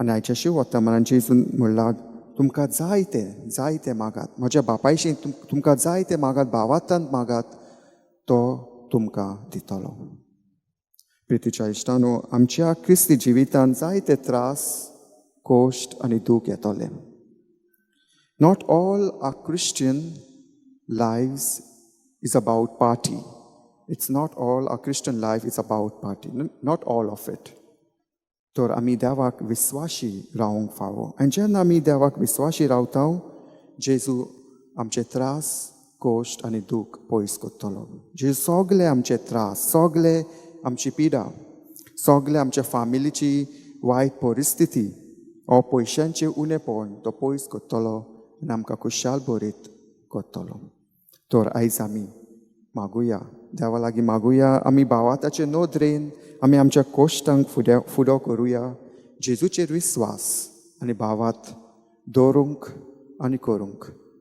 आनी आयच्या शिव वर्तमानान जेजून म्हणलां तुमकां जाय ते मागात म्हज्या बापायशी तुमकां जाय ते मागात भावार्थांत मागात तो तुमकां दितलो. प्रितीच्या इश्टांनो, आमच्या क्रिस्ती जिवितांत जायते त्रास, कोश्ट आनी दूख येतले. Not all our Christian lives is about party. It's not all our Christian life is about party. Not all of it. तर आमी देवाक विस्वाशी रावंक फावो. आनी जेन्ना आमी देवाक विस्वाशी रावता, जेजू आमचे त्रास, कोश्ट आनी दूख पयस करतलो. जेजू सगळे आमचे त्रास, सगळे आमची पिडा, सगळे आमच्या फॅमिलीची वायट परिस्थिती हो पयशांचे उणेपण तो पयस करतलो आनी आमकां खुशाल बरीत करतलो. तर आयज आमी मागुया, देवा लागीं मागुया, आमी भावाताचे नोदरेन आमी आमच्या कोश्टांक फुडो करुया, जेजूचेर विस्वास आनी भावात दवरूंक आनी करूंक.